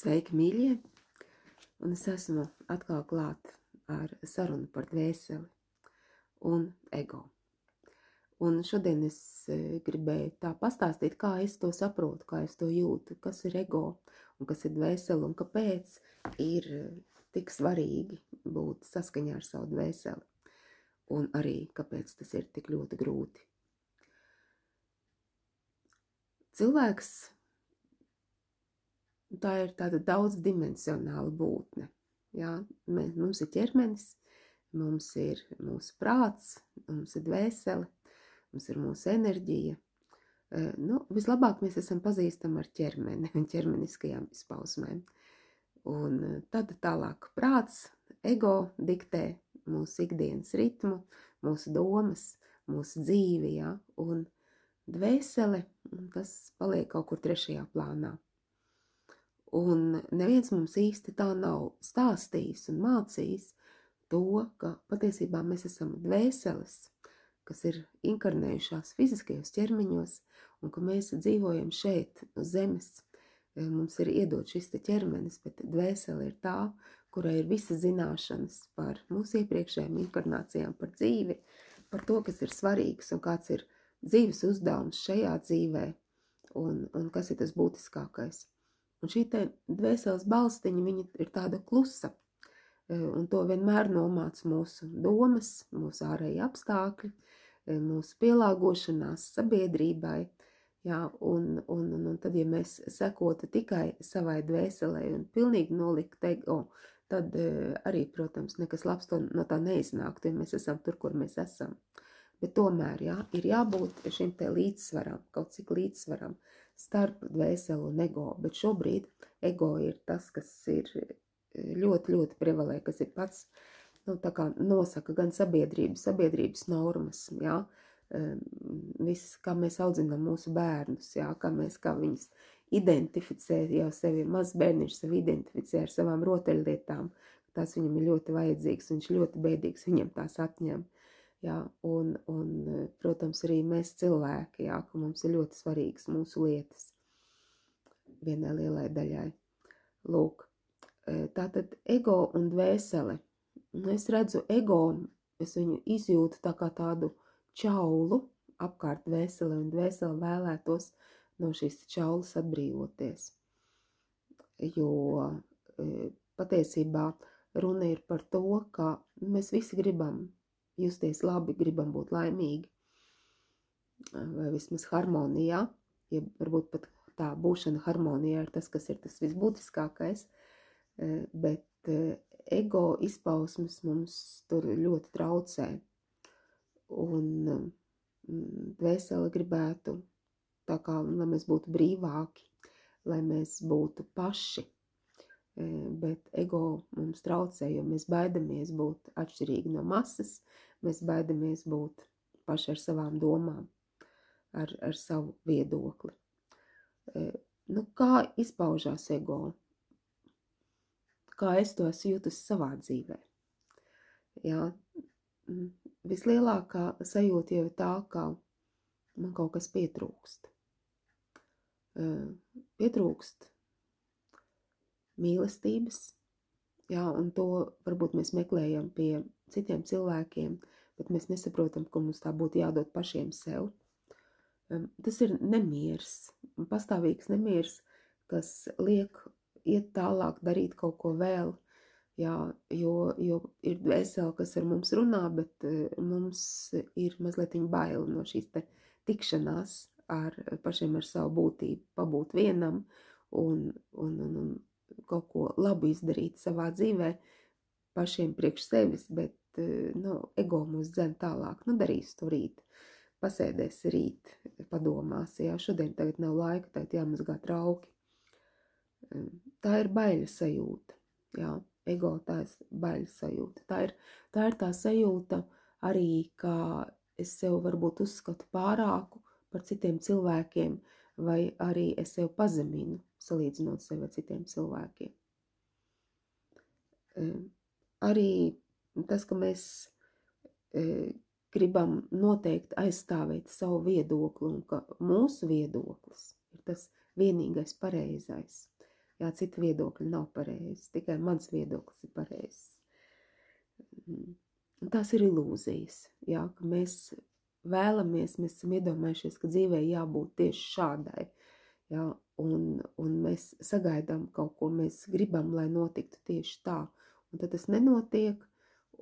Sveiki, mīļie! Un es esmu atkal klāt ar sarunu par dvēseli un ego. Un šodien es gribēju tā pastāstīt, kā es to saprotu, kā es to jūtu, kas ir ego un kas ir dvēseli un kāpēc ir tik svarīgi būt saskaņā ar savu dvēseli. Un arī kāpēc tas ir tik ļoti grūti. Cilvēks tā ir tāda daudzdimensionāla būtne. Jā, mums ir ķermenis, mums ir mūsu prāts, mums ir dvēsele, mums ir mūsu enerģija. Vislabāk mēs esam pazīstami ar ķermeni un ķermeniskajām izpausmēm. Un tad tālāk prāts, ego diktē mūsu ikdienas ritmu, mūsu domas, mūsu dzīvi, jā, un dvēsele, tas paliek kaut kur trešajā plānā. Un neviens mums īsti tā nav stāstījis un mācījis to, ka patiesībā mēs esam dvēseles, kas ir inkarnējušās fiziskajos ķermeņos, un ka mēs dzīvojam šeit uz zemes. Mums ir iedot šis te ķermenis, bet dvēsele ir tā, kurai ir visas zināšanas par mūsu iepriekšējām inkarnācijām, par dzīvi, par to, kas ir svarīgs un kāds ir dzīves uzdevums šajā dzīvē, un kas ir tas būtiskākais. Un šī te dvēseles balstiņa, viņa ir tāda klusa, un to vienmēr nomāc mūsu domas, mūsu ārēji apstākļi, mūsu pielāgošanās sabiedrībai, jā, un tad, ja mēs sekotu tikai savai dvēselē un pilnīgi nolikt ego, tad arī, protams, nekas labs no tā neiznāktu, ja mēs esam tur, kur mēs esam. Bet tomēr, jā, ir jābūt šim te līdzsvaram, kaut cik līdzsvaram starp dvēseli un ego, bet šobrīd ego ir tas, kas ir ļoti, ļoti prevalē, kas ir pats, tā kā nosaka gan sabiedrības normas, jā, viss, kā mēs audzinām mūsu bērnus, jā, kā viņus identificē, jau sevi maz bērniņš sevi identificē ar savām rotaļlietām, tās viņam ir ļoti vajadzīgas, viņš ļoti bēdīgs, viņam tās atņem. Jā, un, protams, arī mēs cilvēki, jā, ka mums ir ļoti svarīgas mūsu lietas vienai lielai daļai. Lūk, tātad ego un dvēsele. Es redzu ego, es viņu izjūtu tā kā tādu čaulu apkārt dvēseli, un dvēseli vēlētos no šīs čaulas atbrīvoties. Jo patiesībā runa ir par to, ka mēs visi gribam justies labi, gribam būt laimīgi, vai vismaz harmonijā, ja varbūt pat tā būšana harmonijā ir tas, kas ir tas visbūtiskākais, bet ego izpausmes mums tur ļoti traucē, un dvēsele gribētu tā kā, lai mēs būtu brīvāki, lai mēs būtu paši, bet ego mums traucē, jo mēs baidamies būt atšķirīgi no masas, mēs baidamies būt paši ar savām domām, ar savu viedokli. Kā izpaužās ego? Kā es to esmu jūtis savā dzīvē? Jā, vislielākā sajūta jau ir tā, ka man kaut kas pietrūkst. Pietrūkst mīlestības, jā, un to varbūt mēs meklējam pie citiem cilvēkiem, bet mēs nesaprotam, ka mums tā būtu jādod pašiem sev. Tas ir nemieris, pastāvīgs nemieris, kas liek iet tālāk, darīt kaut ko vēl, jā, jo ir dvēsele, kas ar mums runā, bet mums ir mazliet baila no šīs te tikšanās ar pašiem ar savu būtību, pabūt vienam un kaut ko labu izdarīt savā dzīvē pašiem priekš sevis, bet ego mūs dzen tālāk, darīs to rīt, pasēdēs rīt, padomās, jā, šodien tagad nav laika, tagad jāmazgā trauki. Tā ir baļa sajūta, jā, ego tā ir baļa sajūta, tā ir tā sajūta arī, kā es sev varbūt uzskatu pārāku par citiem cilvēkiem, vai arī es sev pazeminu, salīdzinot sevi ar citiem cilvēkiem. Arī tas, ka mēs gribam noteikti aizstāvēt savu viedokli, un ka mūsu viedoklis ir tas vienīgais pareizais. Jā, cita viedokļa nav pareizi, tikai mans viedoklis ir pareizs. Un tās ir ilūzijas, jā, ka mēs vēlamies, mēs esam iedomājušies, ka dzīvē jābūt tieši šādai, jā, un mēs sagaidām kaut ko, mēs gribam, lai notiktu tieši tā, un tad tas nenotiek,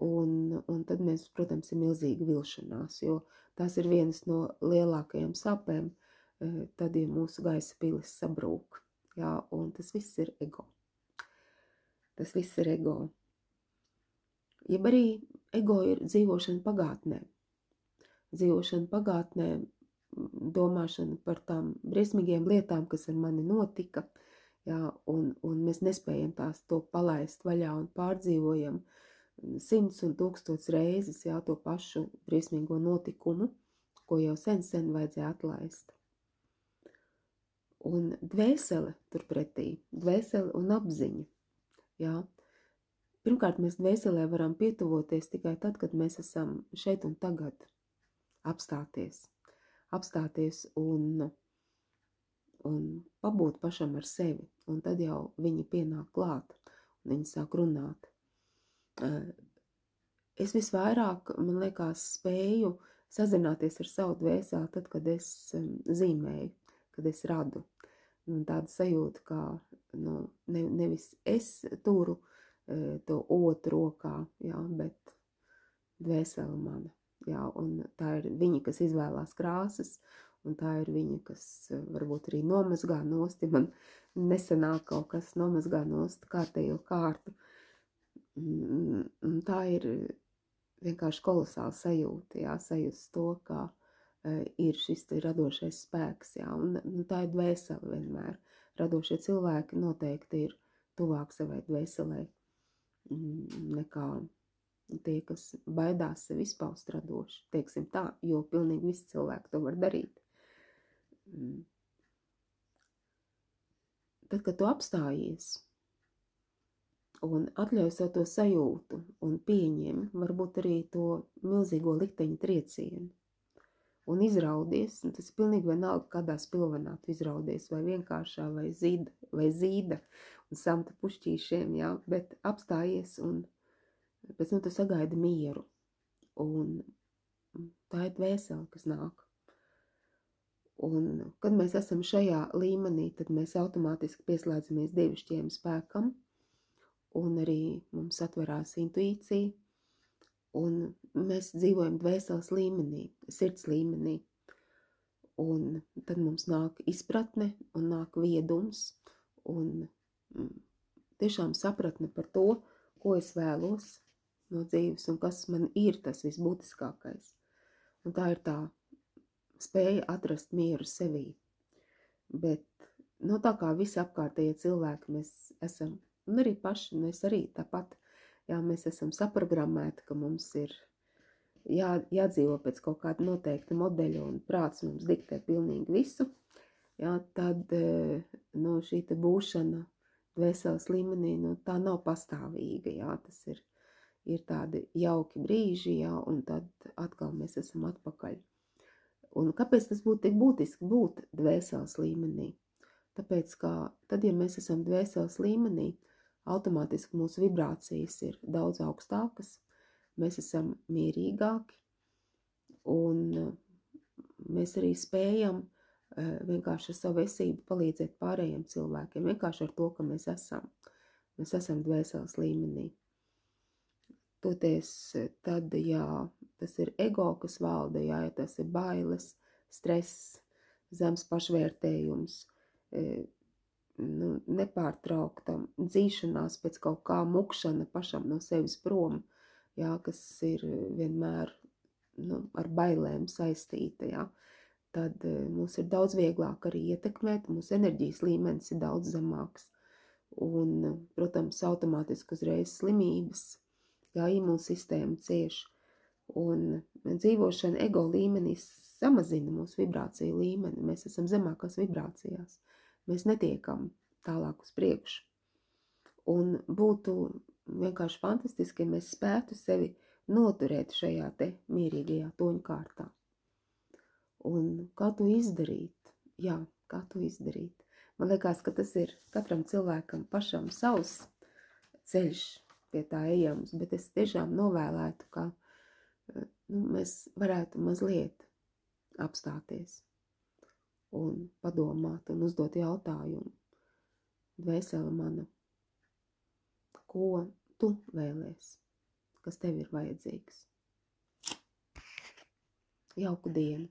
un tad mēs, protams, ir milzīga vilšanās, jo tās ir vienas no lielākajām sāpēm, tad, ja mūsu gaisa pilis sabrūk, jā, un tas viss ir ego. Tas viss ir ego. Jeb arī ego ir dzīvošana pagātnē. Dzīvošana pagātnē, domāšana par tām briesmīgiem lietām, kas ar mani notika, jā, un mēs nespējam tās to palaist vaļā un pārdzīvojam 100 un 1000 reizes, jā, to pašu briesmīgo notikumu, ko jau sen vajadzēja atlaist. Un dvēsele turpretī, dvēsele un apziņa, jā. Pirmkārt, mēs dvēselē varam pietuvoties tikai tad, kad mēs esam šeit un tagad apstāties un pabūt pašam ar sevi, un tad jau viņi pienāk klāt, un viņi sāk runāt. Es visvairāk, man liekas, spēju sazināties ar savu dvēseli tad, kad es zīmēju, kad es radu. Un tāda sajūta, kā nevis es turu to otru rokā, jā, bet dvēseli mana. Jā, un tā ir viņa, kas izvēlās krāsas, un tā ir viņa, kas varbūt arī nomazgā nost, ja man nesanāk kaut kas nomazgā nost kārtējo kārtu. Un tā ir vienkārši kolosāla sajūta, jā, sajust to, kā ir šis radošais spēks, jā, un tā ir dvēsele vienmēr. Radošie cilvēki noteikti ir tuvāk savai dvēselē nekā tie, kas baidās sevi izpaust radoši, teiksim tā, jo pilnīgi visi cilvēki to var darīt. Tad, kad tu apstājies un atļauj sev to sajūtu un pieņem varbūt arī to milzīgo likteņa triecienu un izraudies, un tas ir pilnīgi vienalga, kādā spilvenā tu izraudies, vai vienkāršā, vai zīda un samta pušķīšiem, jā, bet apstājies un pēc tam tu sagaidi mieru, un tā ir dvēsele, kas nāk. Un, kad mēs esam šajā līmenī, tad mēs automātiski pieslēdzamies dievišķiem spēkam, un arī mums atverās intuīcija, un mēs dzīvojam dvēseles līmenī, sirds līmenī, un tad mums nāk izpratne, un nāk viedums, un tiešām sapratne par to, ko es vēlos no dzīves, un kas man ir tas visbūtiskākais. Un tā ir tā spēja atrast mieru sevī. Bet, tā kā visi apkārtējie cilvēki mēs esam, un arī paši, mēs arī tāpat, jā, mēs esam saprogrammēti, ka mums ir jādzīvo pēc kaut kāda noteikta modeļa, un prāts mums diktē pilnīgi visu, jā, tad šī te būšana dvēseles līmenī, tā nav pastāvīga, jā, tas ir tādi jauki brīži, jā, un tad atkal mēs esam atpakaļ. Un kāpēc tas būtu tik būtiski būt dvēseles līmenī? Tāpēc, ka tad, ja mēs esam dvēseles līmenī, automātiski mūsu vibrācijas ir daudz augstākas, mēs esam mierīgāki, un mēs arī spējam vienkārši ar savu esību palīdzēt pārējiem cilvēkiem, vienkārši ar to, ka mēs esam dvēseles līmenī. Toties tad, jā, tas ir ego, kas valda, jā, ja tas ir bailes, stress, zems pašvērtējums, nepārtraukta dzīšanās pēc kaut kā mukšana pašam no sevis prom, jā, kas ir vienmēr ar bailēm saistīta, jā, tad mums ir daudz vieglāk arī ietekmēt, mūsu enerģijas līmenis ir daudz zemāks, un, protams, automātiski uzreiz slimības, jā, imūnsistēma cieš, un dzīvošana ego līmenī samazina mūsu vibrāciju līmeni, mēs esam zemākās vibrācijās. Mēs netiekam tālāk uz priekšu. Un būtu vienkārši fantastiski, ja mēs spētu sevi noturēt šajā te mierīgajā toņkārtā. Un kā to izdarīt? Jā, kā to izdarīt? Man liekas, ka tas ir katram cilvēkam pašam savs ceļš pie tā ejams, bet es tiešām novēlētu, ka mēs varētu mazliet apstāties un padomāt un uzdot jautājumu. Dvēsele mana, ko tu vēlies, kas tev ir vajadzīgs? Jauku dienu!